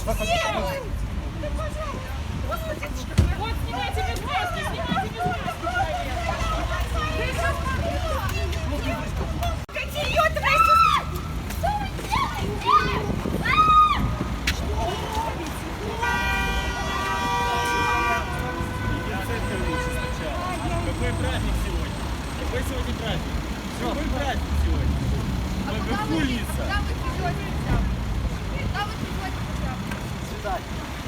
Вот, снимайте без маски, снимайте без маски, Какой праздник сегодня? Какой сегодня праздник? Какой праздник сегодня? Наверху лица. Куда вы придете? Куда вы придете? Свидание.